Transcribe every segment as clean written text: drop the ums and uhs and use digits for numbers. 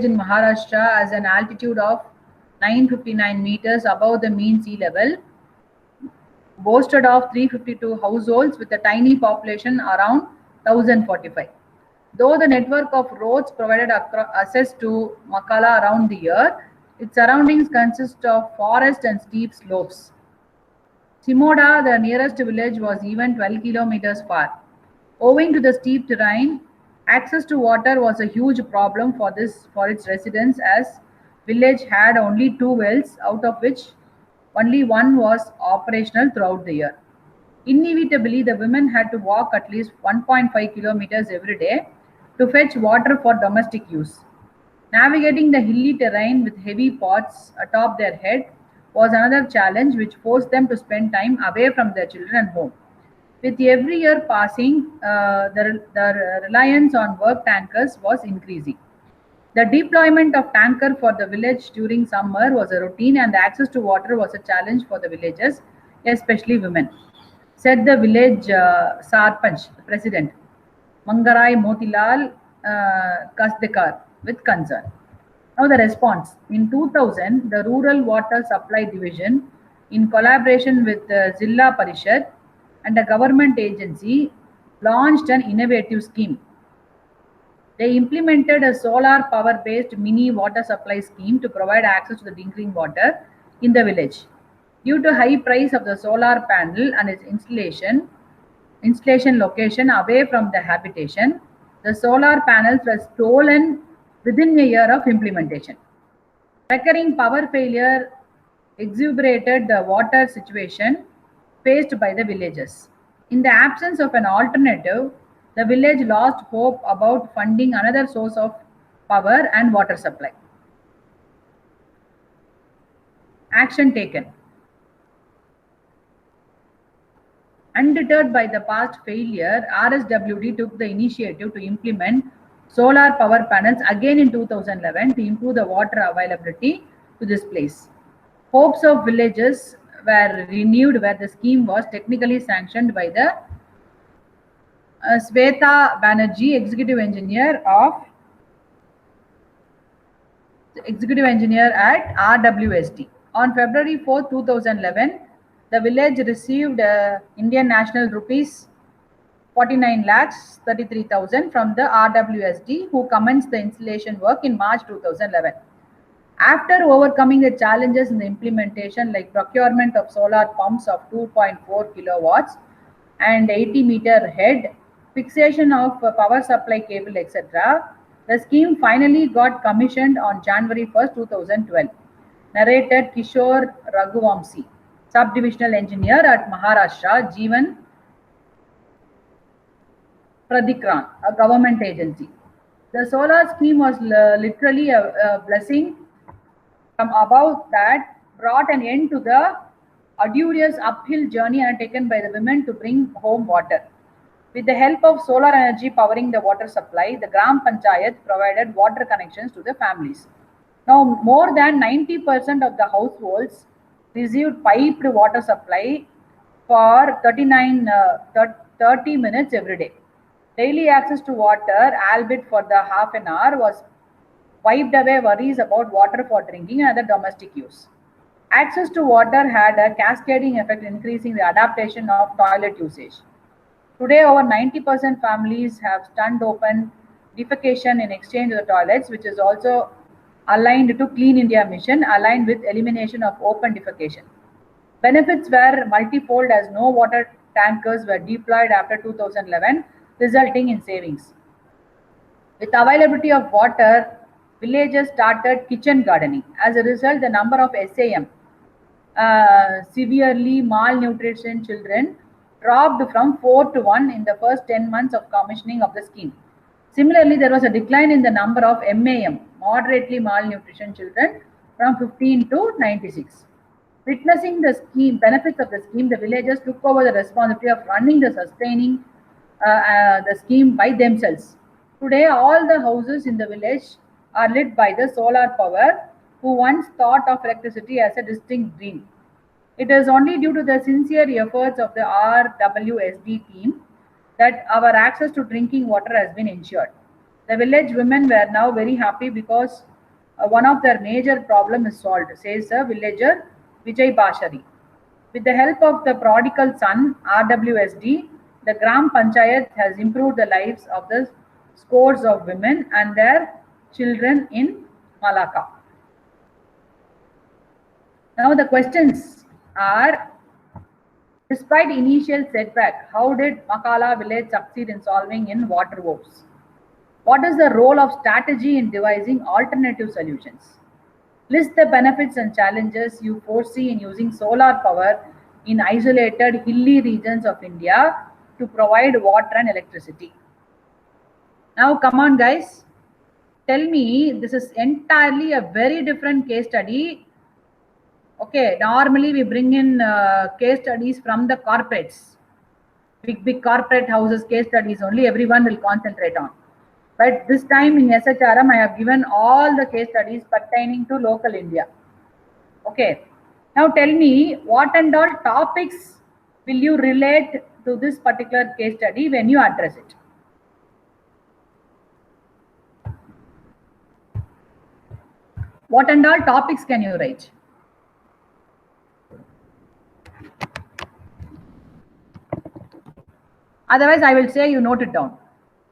in Maharashtra has an altitude of 959 meters above the mean sea level, boasted of 352 households with a tiny population around 1045. Though the network of roads provided access to Makala around the year, its surroundings consist of forest and steep slopes. Simoda, the nearest village, was even 12 kilometers far. Owing to the steep terrain, access to water was a huge problem for its residents, as village had only two wells, out of which only one was operational throughout the year. Inevitably, the women had to walk at least 1.5 kilometers every day to fetch water for domestic use. Navigating the hilly terrain with heavy pots atop their head was another challenge, which forced them to spend time away from their children and home. With every year passing, the reliance on work tankers was increasing. The deployment of tanker for the village during summer was a routine, and the access to water was a challenge for the villagers, especially women, said the village Sarpanch president, Mangarai Motilal Kasdekar, with concern. Now the response. In 2000, the Rural Water Supply Division, in collaboration with the Zilla Parishad and a government agency, launched an innovative scheme. They implemented a solar power based mini water supply scheme to provide access to the drinking water in the village. Due to high price of the solar panel and its installation location away from the habitation, the solar panels were stolen within a year of implementation. Recurring power failure exacerbated the water situation faced by the villagers. In the absence of an alternative, the village lost hope about funding another source of power and water supply. Action taken. Undeterred by the past failure, RSWD took the initiative to implement solar power panels again in 2011 to improve the water availability to this place. Hopes of villagers were renewed where the scheme was technically sanctioned by the Sweta Banerjee, executive engineer at RWSD. On February 4, 2011, the village received Indian national rupees 49 lakhs 33,000 from the RWSD, who commenced the installation work in March 2011. After overcoming the challenges in the implementation, like procurement of solar pumps of 2.4 kilowatts and 80-meter head, fixation of power supply cable, etc., the scheme finally got commissioned on January 1st, 2012. Narrated Kishore Raghuvamsi, Subdivisional Engineer at Maharashtra Jeevan Pradikran, a government agency. The solar scheme was literally a blessing from above that brought an end to the arduous uphill journey undertaken by the women to bring home water. With the help of solar energy powering the water supply, the Gram Panchayat provided water connections to the families. Now, more than 90% of the households received piped water supply for 30 minutes every day. Daily access to water, albeit for the half an hour, was wiped away worries about water for drinking and other domestic use. Access to water had a cascading effect, increasing the adaptation of toilet usage. Today, over 90% families have stunned open defecation in exchange of the toilets, which is also aligned to Clean India mission, aligned with elimination of open defecation. Benefits were multifold as no water tankers were deployed after 2011, resulting in savings. With availability of water, villagers started kitchen gardening. As a result, the number of SAM, severely malnutrition children, dropped from 4 to 1 in the first 10 months of commissioning of the scheme. Similarly, there was a decline in the number of MAM, moderately malnutrition children, from 15 to 96. Witnessing the scheme benefits of the scheme, the villagers took over the responsibility of running the sustaining the scheme by themselves. Today, all the houses in the village are lit by the solar power, who once thought of electricity as a distinct dream. It is only due to the sincere efforts of the RWSD team that our access to drinking water has been ensured. The village women were now very happy because one of their major problem is solved, says a villager Vijay Bashari. With the help of the prodigal son RWSD, the Gram Panchayat has improved the lives of the scores of women and their children in Malacca. Now the questions are, despite initial setback, how did Makala village succeed in solving in water woes? What is the role of strategy in devising alternative solutions? List the benefits and challenges you foresee in using solar power in isolated hilly regions of India to provide water and electricity. Now come on guys, tell me, this is entirely a very different case study. Okay, normally we bring in case studies from the corporates, big corporate houses case studies only everyone will concentrate on. But this time in SHRM, I have given all the case studies pertaining to local India. Okay, now tell me, what and all topics will you relate to this particular case study when you address it? What and all topics can you write? Otherwise, I will say you note it down.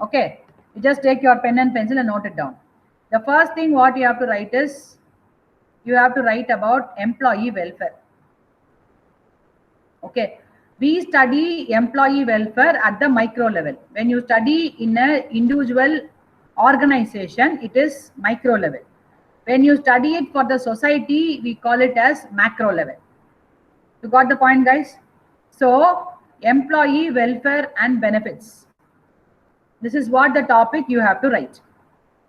Okay, you just take your pen and pencil and note it down. The first thing what you have to write is, you have to write about employee welfare. Okay, we study employee welfare at the micro level. When you study in an individual organization, it is micro level. When you study it for the society, we call it as macro level. You got the point, guys? So, employee welfare and benefits. This is what the topic you have to write.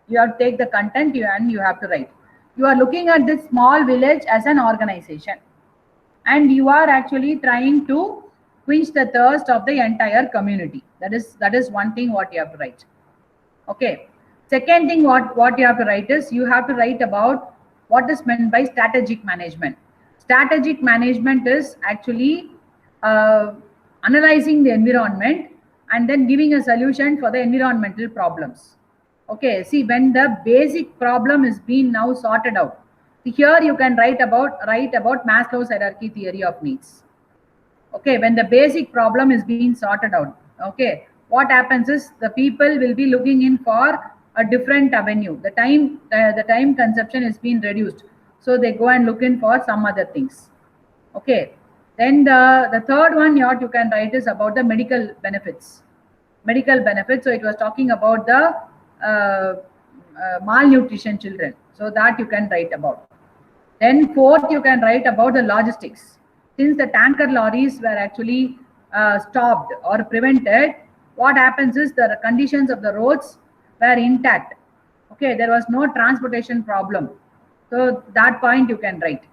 You have to take the content and you have to write. You are looking at this small village as an organization, and you are actually trying to quench the thirst of the entire community. That is one thing what you have to write. Okay. Second thing what you have to write is, you have to write about what is meant by strategic management. Strategic management is actually analyzing the environment and then giving a solution for the environmental problems. Okay, see, when the basic problem is being now sorted out, here you can write about Maslow's hierarchy theory of needs. Okay, when the basic problem is being sorted out, okay, what happens is the people will be looking in for a different avenue. The time consumption is being reduced, so they go and look in for some other things. Okay, then the third one you can write is about the medical benefits. Medical benefits. So it was talking about the malnutrition children. So that you can write about. Then fourth, you can write about the logistics. Since the tanker lorries were actually stopped or prevented, what happens is the conditions of the roads were intact. Okay, there was no transportation problem. So that point you can write.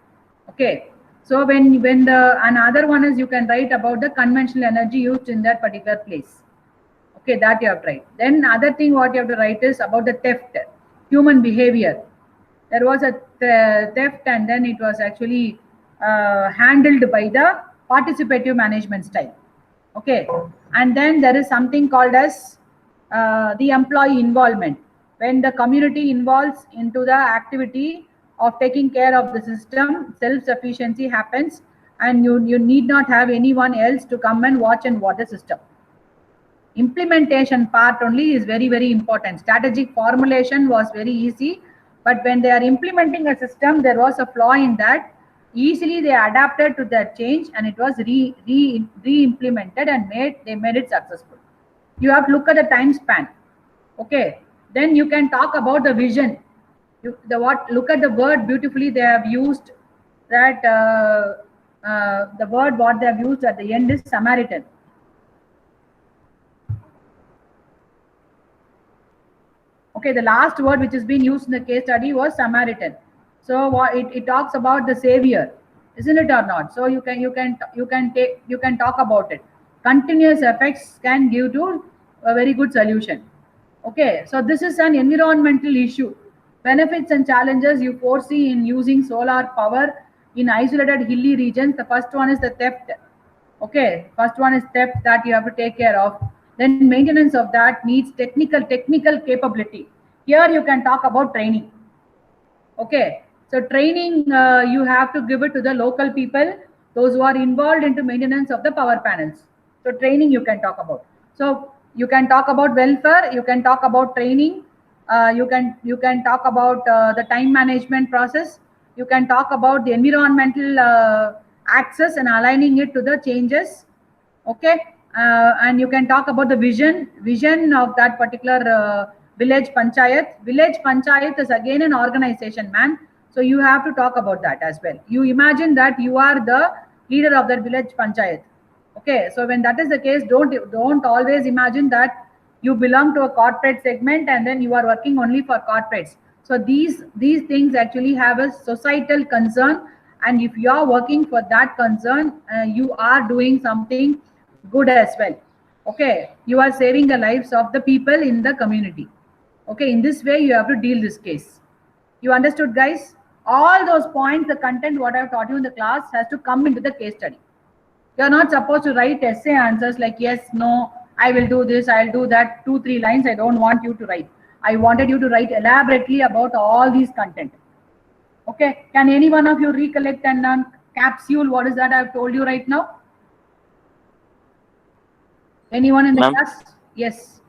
Okay. So when the another one is, you can write about the conventional energy used in that particular place. Okay, that you have to write. Then other thing what you have to write is about the theft, human behavior. There was a theft, and then it was actually handled by the participative management style. Okay, and then there is something called as the employee involvement. When the community involves into the activity of taking care of the system, self-sufficiency happens, and you need not have anyone else to come and watch the system. Implementation part only is very, very important. Strategic formulation was very easy, but when they are implementing a system, there was a flaw in that. Easily they adapted to that change, and it was re-implemented and they made it successful. You have to look at the time span. Okay, then you can talk about the vision. Look at the word beautifully they have used. That the word what they have used at the end is Samaritan. Okay, the last word which has been used in the case study was Samaritan. So it talks about the savior, isn't it or not? So you can talk about it. Continuous effects can give to a very good solution. Okay, so this is an environmental issue. Benefits and challenges you foresee in using solar power in isolated hilly regions. The first one is the theft. Okay, first one is theft that you have to take care of. Then maintenance of that needs technical capability. Here you can talk about training. Okay, so training, you have to give it to the local people, those who are involved into maintenance of the power panels. So training you can talk about. So you can talk about welfare, you can talk about training, you can talk about the time management process, you can talk about the environmental access and aligning it to the changes. Okay, and you can talk about the vision of that particular village panchayat is again an organization, man. So you have to talk about that as well. You imagine that you are the leader of that village panchayat. Okay, so when that is the case, don't always imagine that you belong to a corporate segment and then you are working only for corporates. So these things actually have a societal concern, and if you are working for that concern, you are doing something good as well. Okay, you are saving the lives of the people in the community. Okay, in this way you have to deal this case. You understood, guys? All those points, the content what I have taught you in the class has to come into the case study. You're not supposed to write essay answers like yes, no, I will do this, I'll do that, 2-3 lines. I don't want you to write. I wanted you to write elaborately about all these content. Okay, can any one of you recollect and capsule what is that I've told you right now? Anyone in the class? Yes.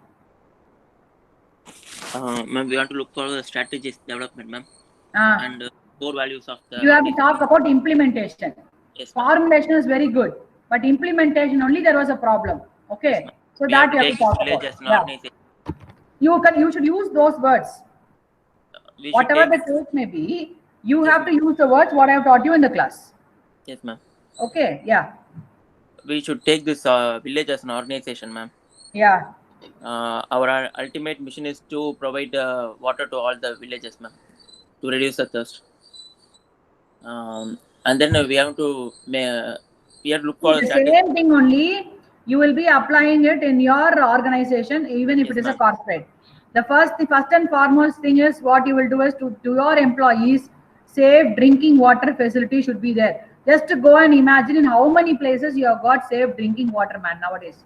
Ma'am, we have to look for the strategies development, ma'am, and core values of the. You have to talk about implementation. Yes, formulation is very good, but implementation only there was a problem. Okay, yes, so we that have to you have take to talk village about. as an Yeah, organization. you should use those words. We Whatever should the take. case may be, you Yes, have to use the words what I have taught you in the class. Yes, ma'am. Okay, yeah. We should take this village as an organization, ma'am. Yeah. Our ultimate mission is to provide water to all the villages, ma'am, to reduce the thirst. And then we have to look for the same thing only. You will be applying it in your organization, even if yes, it is a ma'am. corporate. The first and foremost thing is what you will do is to your employees, safe drinking water facility should be there. Just to go and imagine in how many places you have got safe drinking water, man, nowadays.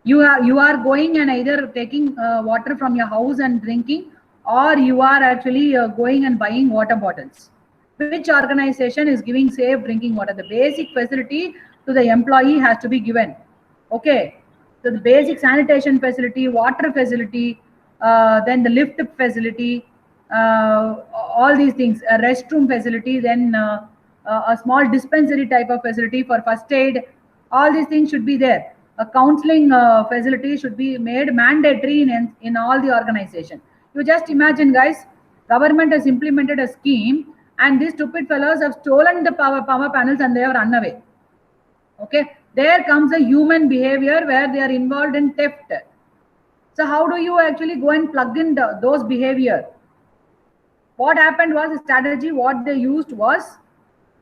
You are going and either taking water from your house and drinking, or you are actually going and buying water bottles. Which organization is giving safe drinking water? The basic facility to the employee has to be given. Okay, so the basic sanitation facility, water facility, then the lift facility, all these things, a restroom facility, then a small dispensary type of facility for first aid. All these things should be there. A counseling facility should be made mandatory in all the organization. You just imagine, guys, government has implemented a scheme and these stupid fellows have stolen the power panels and they have run away. Okay, there comes a human behavior where they are involved in theft. So how do you actually go and plug in those behavior? What happened was a strategy. What they used was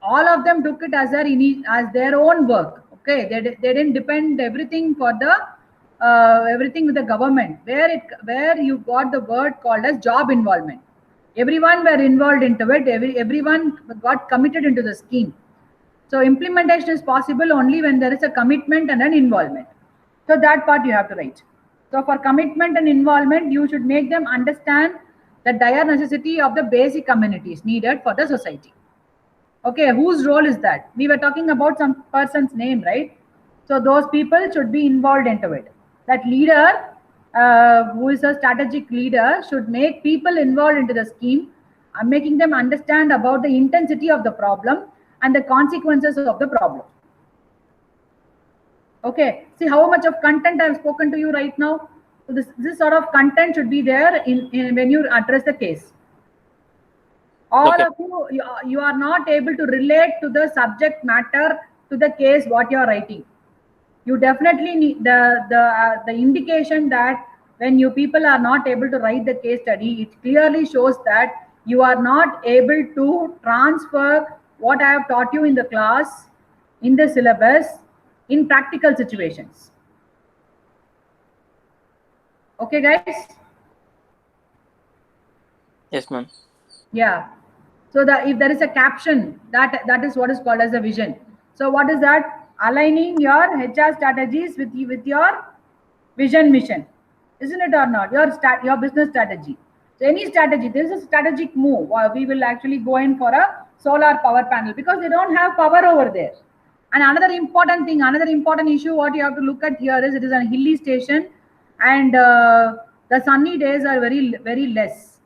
all of them took it as their own work. Okay, they didn't depend everything for the everything with the government. Where you got the word called as job involvement. Everyone were involved into it. Everyone got committed into the scheme. So implementation is possible only when there is a commitment and an involvement. So that part you have to write. So for commitment and involvement, you should make them understand the dire necessity of the basic communities needed for the society. Okay, whose role is that? We were talking about some person's name, right? So those people should be involved into it. That leader, who is a strategic leader, should make people involved into the scheme, making them understand about the intensity of the problem and the consequences of the problem. Okay, see how much of content I have spoken to you right now. So this sort of content should be there in when you address the case. All of you are not able to relate to the subject matter to the case what you are writing. You definitely need the indication that when you people are not able to write the case study, it clearly shows that you are not able to transfer what I have taught you in the class, in the syllabus, in practical situations. Okay, guys? Yes, ma'am. Yeah. So if there is a caption, that is what is called as a vision. So what is that? Aligning your HR strategies with your vision mission, isn't it or not? Your business strategy. So any strategy, this is a strategic move. We will actually go in for a solar power panel because they don't have power over there. And another important thing, another important issue, what you have to look at here is it is a hilly station, and the sunny days are very less.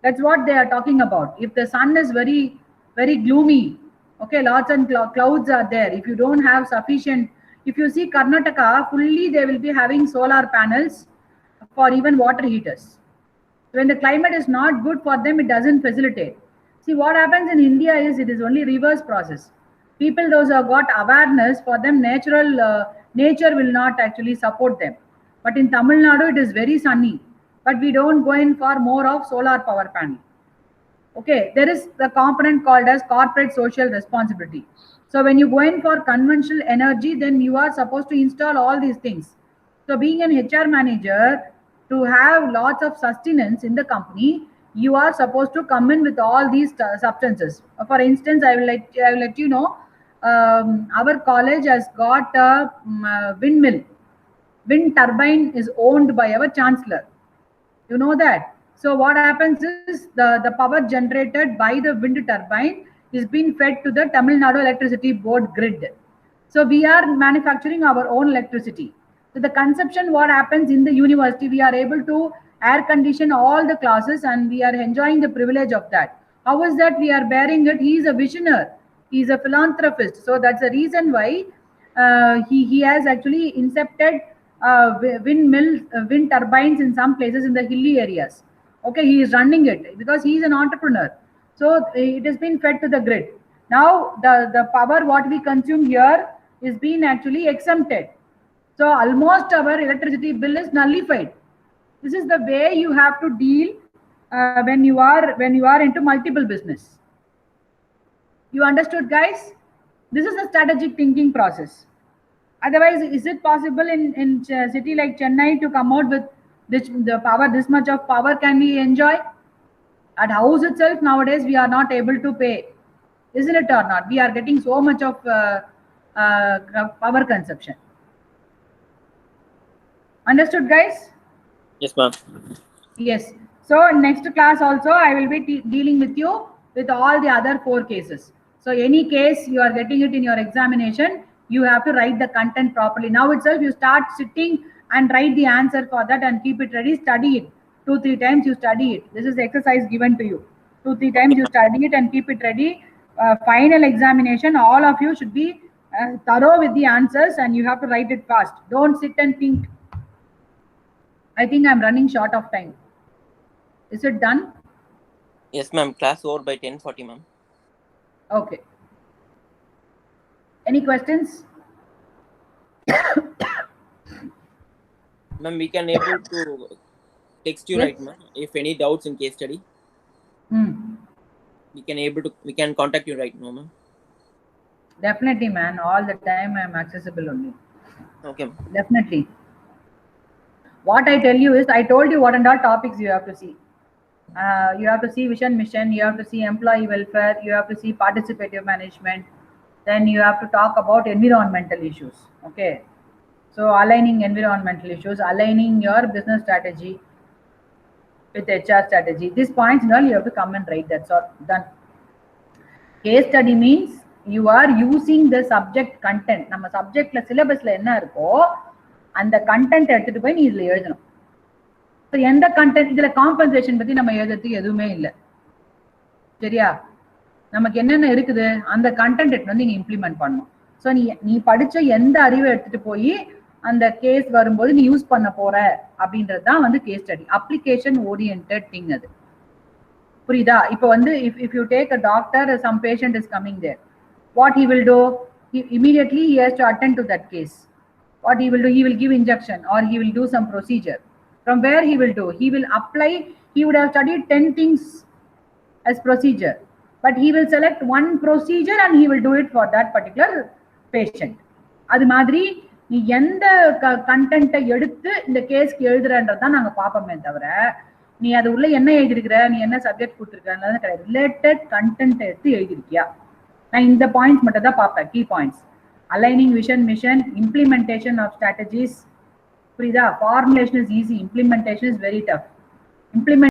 That's what they are talking about. If the sun is very gloomy, okay, lots and clouds are there. If you don't have sufficient, if you see Karnataka, fully they will be having solar panels for even water heaters. When the climate is not good for them, it doesn't facilitate. See, what happens in India is it is only reverse process. People, those who have got awareness, for them nature will not actually support them. But in Tamil Nadu, it is very sunny. But we don't go in for more of solar power panel. Okay, there is the component called as corporate social responsibility. So when you go in for conventional energy, then you are supposed to install all these things. So being an HR manager, to have lots of sustenance in the company, you are supposed to come in with all these substances. For instance, I will let you know, our college has got a windmill. Wind turbine is owned by our chancellor. You know that. So what happens is the power generated by the wind turbine is being fed to the Tamil Nadu Electricity Board grid. So we are manufacturing our own electricity. So the conception, what happens in the university, we are able to air condition all the classes and we are enjoying the privilege of that. How is that we are bearing it? He is a visionary. He is a philanthropist. So that's the reason why he has actually incepted wind turbines in some places in the hilly areas. Okay, he is running it because he is an entrepreneur. So it has been fed to the grid. Now the power what we consume here is being actually exempted. So almost our electricity bill is nullified. This is the way you have to deal when you are into multiple business. You understood, guys? This is a strategic thinking process. Otherwise, is it possible in a city like Chennai to come out with this much of power can we enjoy? At house itself nowadays we are not able to pay, isn't it or not? We are getting so much of power consumption. Understood, guys? Yes, ma'am. Yes. So next class also I will be dealing with you with all the other 4 cases. So any case you are getting it in your examination, you have to write the content properly. Now itself you start sitting and write the answer for that and keep it ready. Study it 2-3 times. You study it. This is the exercise given to you. 2-3 times you study it and keep it ready. Final examination, all of you should be thorough with the answers and you have to write it fast. Don't sit and think. I think I'm running short of time. Is it done? Yes, ma'am. Class over by 10:40, ma'am. Okay. Any questions? Ma'am, we can able to text you, yes, right, ma'am? If any doubts in case study, we can contact you right now, ma'am. Definitely, man. All the time I'm accessible only. Okay. Definitely. What I tell you is, I told you what and all topics you have to see. You have to see vision, mission. You have to see employee welfare. You have to see participative management. Then you have to talk about environmental issues. Okay. So aligning environmental issues, aligning your business strategy with HR strategy. These points, you have to come and write. That's all done. Case study means you are using the subject content. நம்ம subjectல syllabusல என்ன இருக்கோ அந்த content எடுத்துட்டு போய் நீ இதுல எழுதணும். So எந்த content இதுல compensation பத்தி நம்ம எழுதுறதுக்கு எதுவுமே இல்லை. சரியா? நமக்கு என்னென்ன இருக்குது அந்த content எடுத்து வந்து நீ இம்ப்ளிமெண்ட் பண்ணணும். ஸோ நீ படிச்ச எந்த அறிவை எடுத்துட்டு போய் அந்த கேஸ் வரும்போது நீ யூஸ் பண்ண போற அப்படின்றது தான் வந்து case study. Application oriented thing அது. புரியுதா? இப்போ வந்து if you take a doctor, some patient is coming there, what he will do, immediately he has to attend to that case. What he will do, he will give injection or he will do some procedure. From where he will do, he will apply, he would have studied 10 things as procedure, but he will select one procedure and he will do it for that particular patient. அது மாதிரி நீ எந்த கண்டென்ட்டை எடுத்து இந்த கேஸ்க்கு எழுதுறன்றதான் நாங்க பார்ப்போமே தவிர நீ அது உள்ள என்ன எழுதிருக்கிற, நீ என்ன சப்ஜெக்ட் கொடுத்துருக்கன்னு கிடையாது. ரிலேட்டட் கண்டென்ட் எடுத்து எழுதிருக்கியா? நான் இந்த பாயிண்ட்ஸ் மட்டும் தான் பார்ப்பேன், key points. Aligning vision, mission, implementation of strategies. புரியுதா? Formulation is easy, implementation is very tough. Implement